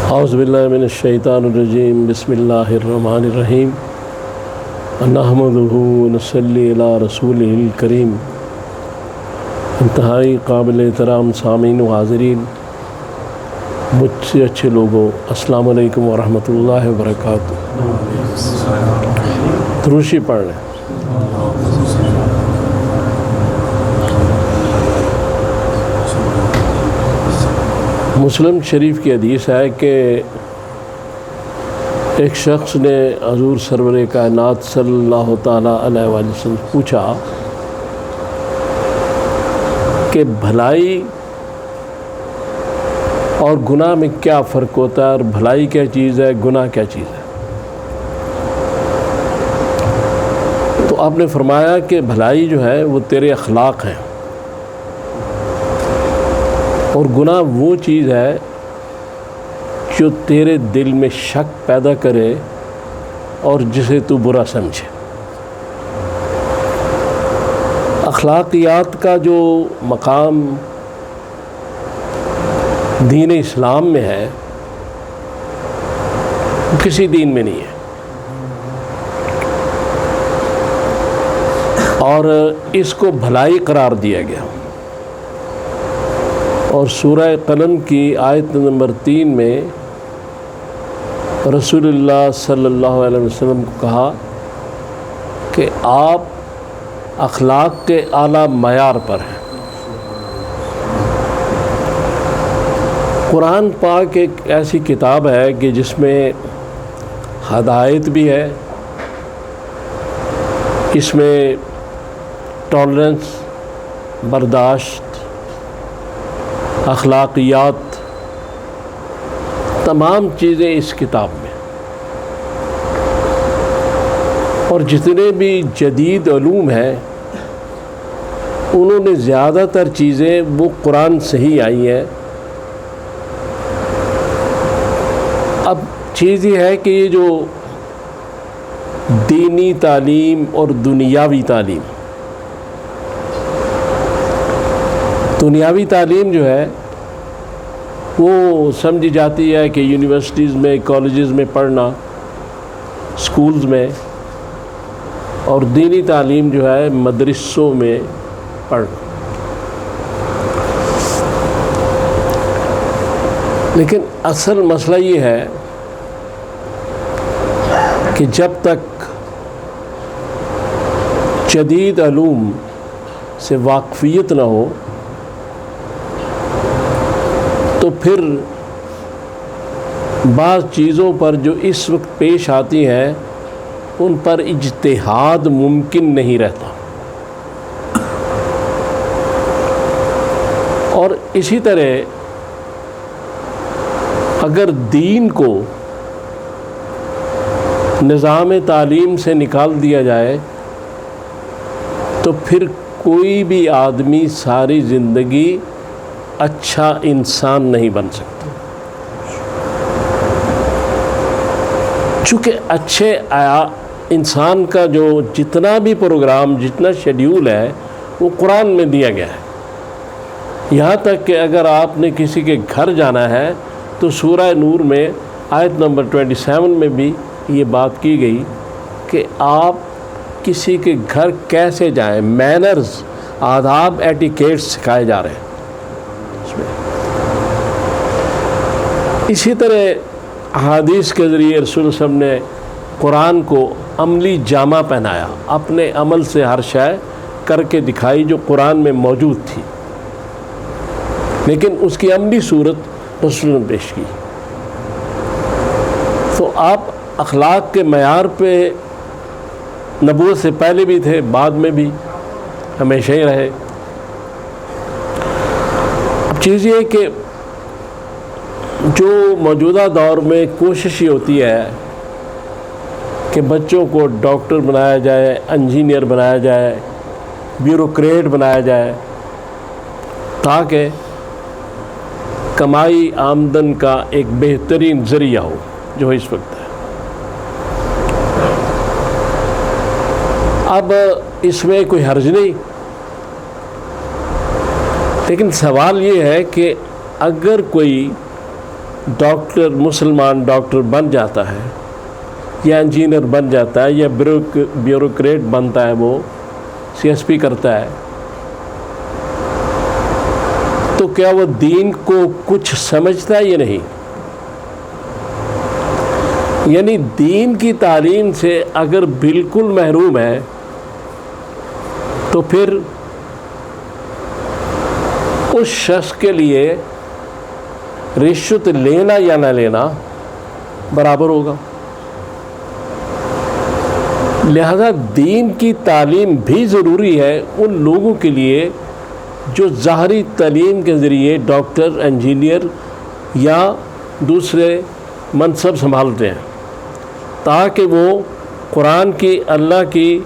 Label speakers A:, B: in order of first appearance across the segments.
A: اعوذ باللہ من الشیطان الرجیم بسم اللہ الرحمن الرحیم نحمدہ ونصلی علی رسولہ الکریم۔ انتہائی قابل احترام سامعین و حاضرین، مجھ سے اچھے لوگوں، السلام علیکم ورحمۃ اللہ وبرکاتہ۔ دروشی پڑھ لیں۔ مسلم شریف کی حدیث ہے کہ ایک شخص نے حضور سرور کائنات صلی اللہ تعالیٰ علیہ وآلہ وسلم پوچھا کہ بھلائی اور گناہ میں کیا فرق ہوتا ہے، اور بھلائی کیا چیز ہے، گناہ کیا چیز ہے؟ تو آپ نے فرمایا کہ بھلائی جو ہے وہ تیرے اخلاق ہیں، اور گناہ وہ چیز ہے جو تیرے دل میں شک پیدا کرے اور جسے تو برا سمجھے۔ اخلاقیات کا جو مقام دین اسلام میں ہے وہ کسی دین میں نہیں ہے، اور اس کو بھلائی قرار دیا گیا۔ اور سورہ قلم کی آیت نمبر 3 میں رسول اللہ صلی اللہ علیہ وسلم کو کہا کہ آپ اخلاق کے اعلیٰ معیار پر ہیں۔ قرآن پاک ایک ایسی کتاب ہے کہ جس میں ہدایت بھی ہے، اس میں ٹالرنس، برداشت، اخلاقیات، تمام چیزیں اس کتاب میں، اور جتنے بھی جدید علوم ہیں انہوں نے زیادہ تر چیزیں وہ قرآن سے ہی آئی ہیں۔ اب چیز یہ ہے کہ یہ جو دینی تعلیم اور دنیاوی تعلیم جو ہے وہ سمجھی جاتی ہے کہ یونیورسٹیز میں، کالجز میں پڑھنا، سکولز میں، اور دینی تعلیم جو ہے مدرسوں میں پڑھنا۔ لیکن اصل مسئلہ یہ ہے کہ جب تک جدید علوم سے واقفیت نہ ہو تو پھر بعض چیزوں پر جو اس وقت پیش آتی ہیں ان پر اجتہاد ممکن نہیں رہتا۔ اور اسی طرح اگر دین کو نظام تعلیم سے نکال دیا جائے تو پھر کوئی بھی آدمی ساری زندگی اچھا انسان نہیں بن سکتا، چونکہ اچھے انسان کا جو جتنا بھی پروگرام، جتنا شیڈیول ہے وہ قرآن میں دیا گیا ہے۔ یہاں تک کہ اگر آپ نے کسی کے گھر جانا ہے تو سورہ نور میں آیت نمبر 27 میں بھی یہ بات کی گئی کہ آپ کسی کے گھر کیسے جائیں، مینرز، آداب، ایٹیکیٹس سکھائے جا رہے ہیں۔ اسی طرح احادیث کے ذریعے رسول صلی اللہ علیہ وسلم نے قرآن کو عملی جامہ پہنایا، اپنے عمل سے ہر شے کر کے دکھائی جو قرآن میں موجود تھی، لیکن اس کی عملی صورت رسول نے پیش کی۔ تو آپ اخلاق کے معیار پہ نبوت سے پہلے بھی تھے، بعد میں بھی ہمیشہ ہی رہے۔ اب چیز یہ ہے کہ جو موجودہ دور میں کوشش یہ ہوتی ہے کہ بچوں کو ڈاکٹر بنایا جائے، انجینئر بنایا جائے، بیوروکریٹ بنایا جائے، تاکہ کمائی آمدن کا ایک بہترین ذریعہ ہو جو اس وقت ہے۔ اب اس میں کوئی حرج نہیں، لیکن سوال یہ ہے کہ اگر کوئی ڈاکٹر مسلمان ڈاکٹر بن جاتا ہے یا انجینئر بن جاتا ہے یا بیوروکریٹ بنتا ہے، وہ CSP کرتا ہے، تو کیا وہ دین کو کچھ سمجھتا ہے یا نہیں؟ یعنی دین کی تعلیم سے اگر بالکل محروم ہے تو پھر اس شخص کے لیے رشوت لینا یا نہ لینا برابر ہوگا۔ لہذا دین کی تعلیم بھی ضروری ہے ان لوگوں کے لیے جو ظاہری تعلیم کے ذریعے ڈاکٹر، انجینئر یا دوسرے منصب سنبھالتے ہیں، تاکہ وہ قرآن کی، اللہ کی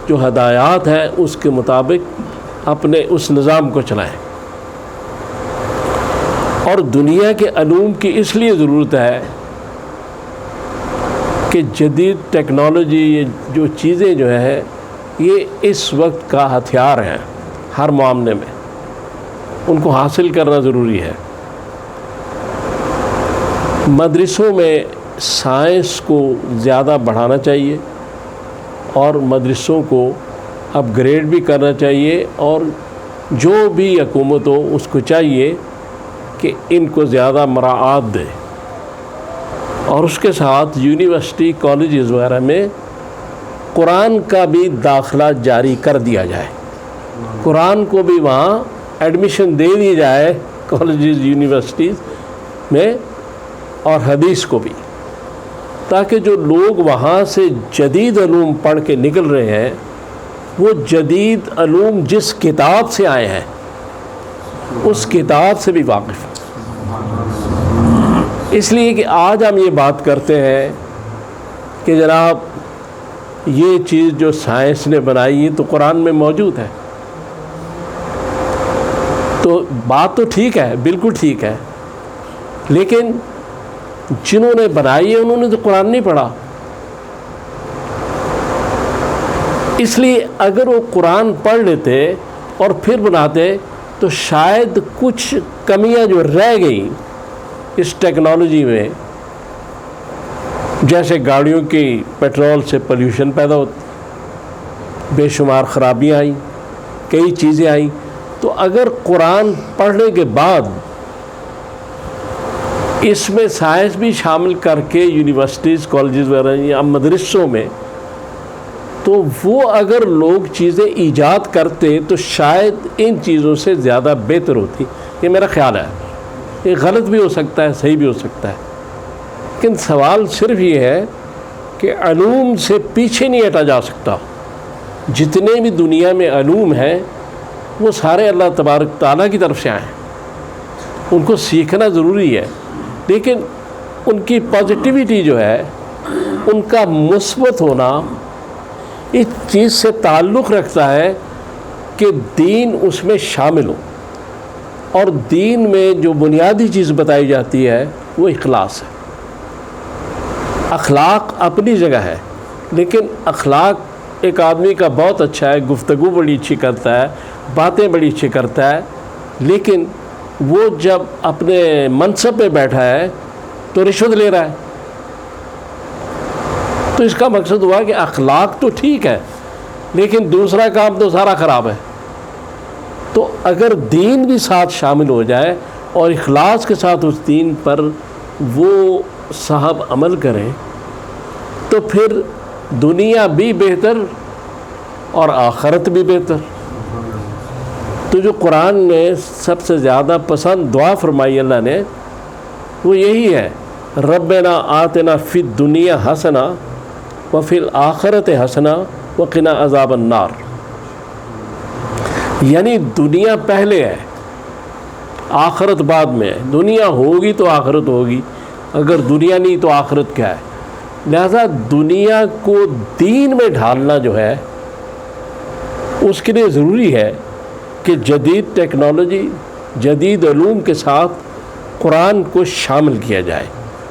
A: جو ہدایات ہیں اس کے مطابق اپنے اس نظام کو چلائیں۔ اور دنیا کے علوم کی اس لیے ضرورت ہے کہ جدید ٹیکنالوجی، یہ جو چیزیں جو ہے یہ اس وقت کا ہتھیار ہیں ہر معاملے میں، ان کو حاصل کرنا ضروری ہے۔ مدرسوں میں سائنس کو زیادہ بڑھانا چاہیے اور مدرسوں کو اپ گریڈ بھی کرنا چاہیے، اور جو بھی حکومت ہو اس کو چاہیے کہ ان کو زیادہ مراعات دے، اور اس کے ساتھ یونیورسٹی، کالجز وغیرہ میں قرآن کا بھی داخلہ جاری کر دیا جائے، قرآن کو بھی وہاں ایڈمیشن دے دی جائے کالجز، یونیورسٹیز میں، اور حدیث کو بھی، تاکہ جو لوگ وہاں سے جدید علوم پڑھ کے نکل رہے ہیں وہ جدید علوم جس کتاب سے آئے ہیں اس کتاب سے بھی واقف ہیں۔ اس لیے کہ آج ہم یہ بات کرتے ہیں کہ جناب یہ چیز جو سائنس نے بنائی ہے تو قرآن میں موجود ہے، تو بات تو ٹھیک ہے، بالکل ٹھیک ہے، لیکن جنہوں نے بنائی ہے انہوں نے تو قرآن نہیں پڑھا۔ اس لیے اگر وہ قرآن پڑھ لیتے اور پھر بناتے تو شاید کچھ کمیاں جو رہ گئیں اس ٹیکنالوجی میں، جیسے گاڑیوں کی پیٹرول سے پولیوشن پیدا ہوتی، بے شمار خرابیاں آئیں، کئی چیزیں آئیں، تو اگر قرآن پڑھنے کے بعد اس میں سائنس بھی شامل کر کے یونیورسٹیز، کالجز وغیرہ یا مدرسوں میں، تو وہ اگر لوگ چیزیں ایجاد کرتے تو شاید ان چیزوں سے زیادہ بہتر ہوتی۔ یہ میرا خیال ہے، یہ غلط بھی ہو سکتا ہے، صحیح بھی ہو سکتا ہے، لیکن سوال صرف یہ ہے کہ علوم سے پیچھے نہیں ہٹا جا سکتا۔ جتنے بھی دنیا میں علوم ہیں وہ سارے اللہ تبارک تعالیٰ کی طرف سے آئے ہیں، ان کو سیکھنا ضروری ہے، لیکن ان کی پازیٹیوٹی جو ہے، ان کا مثبت ہونا اس چیز سے تعلق رکھتا ہے کہ دین اس میں شامل ہو، اور دین میں جو بنیادی چیز بتائی جاتی ہے وہ اخلاص ہے۔ اخلاق اپنی جگہ ہے، لیکن اخلاق ایک آدمی کا بہت اچھا ہے، گفتگو بڑی اچھی کرتا ہے، باتیں بڑی اچھی کرتا ہے، لیکن وہ جب اپنے منصب پہ بیٹھا ہے تو رشوت لے رہا ہے، تو اس کا مقصد ہوا کہ اخلاق تو ٹھیک ہے لیکن دوسرا کام تو سارا خراب ہے۔ تو اگر دین بھی ساتھ شامل ہو جائے اور اخلاص کے ساتھ اس دین پر وہ صاحب عمل کریں تو پھر دنیا بھی بہتر اور آخرت بھی بہتر۔ تو جو قرآن میں سب سے زیادہ پسند دعا فرمائی اللہ نے وہ یہی ہے، ربنا آتنا فی الدنیا حسنہ وفی الآخرت حسنہ وقنا عذاب النار۔ یعنی دنیا پہلے ہے، آخرت بعد میں ہے۔ دنیا ہوگی تو آخرت ہوگی، اگر دنیا نہیں تو آخرت کیا ہے؟ لہذا دنیا کو دین میں ڈھالنا جو ہے اس کے لیے ضروری ہے کہ جدید ٹیکنالوجی، جدید علوم کے ساتھ قرآن کو شامل کیا جائے،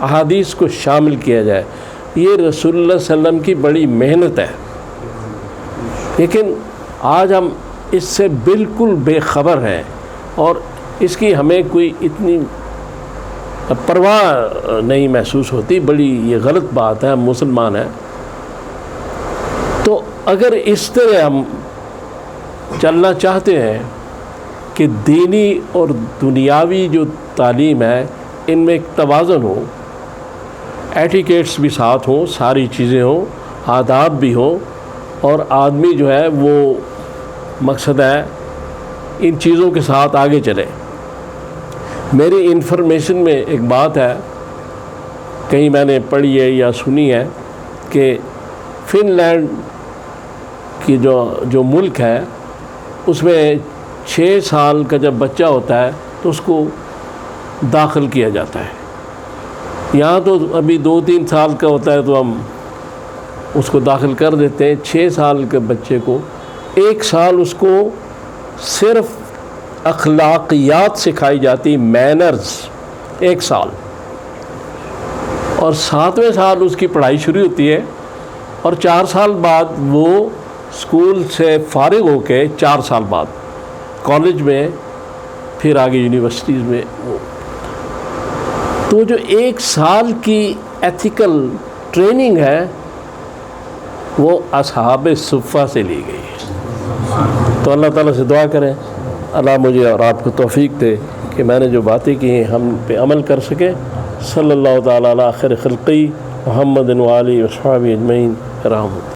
A: احادیث کو شامل کیا جائے۔ یہ رسول اللہ صلی اللہ علیہ وسلم کی بڑی محنت ہے، لیکن آج ہم اس سے بالکل بے خبر ہیں، اور اس کی ہمیں کوئی اتنی پرواہ نہیں محسوس ہوتی. بڑی یہ غلط بات ہے. ہم مسلمان ہیں تو اگر اس طرح ہم چلنا چاہتے ہیں کہ دینی اور دنیاوی جو تعلیم ہے ان میں ایک توازن ہو, ایٹیکیٹس بھی ساتھ ہوں, ساری چیزیں ہوں, آداب بھی ہوں, اور آدمی جو ہے وہ مقصد ہے ان چیزوں کے ساتھ آگے چلے. میری انفارمیشن میں ایک بات ہے, کہیں میں نے پڑھی ہے یا سنی ہے کہ فن لینڈ کی جو ملک ہے اس میں 6 سال کا جب بچہ ہوتا ہے تو اس کو داخل کیا جاتا ہے. یہاں تو ابھی 2-3 سال کا ہوتا ہے تو ہم اس کو داخل کر دیتے ہیں. 6 سال کے بچے کو 1 سال اس کو صرف اخلاقیات سکھائی جاتی, مینرز, 1 سال, اور 7ویں سال اس کی پڑھائی شروع ہوتی ہے, اور 4 سال بعد وہ اسکول سے فارغ ہو کے 4 سال بعد کالج میں, پھر آگے یونیورسٹیز میں. تو جو 1 سال کی ایتھیکل ٹریننگ ہے وہ اصحاب صفہ سے لی گئی ہے. تو اللہ تعالیٰ سے دعا کریں اللہ مجھے اور آپ کو توفیق دے کہ میں نے جو باتیں کی ہیں ہم پہ عمل کر سکیں. صلی اللہ تعالیٰ علی خیر خلقی محمد و آلہ و صحبہ اجمعین. رحمۃ.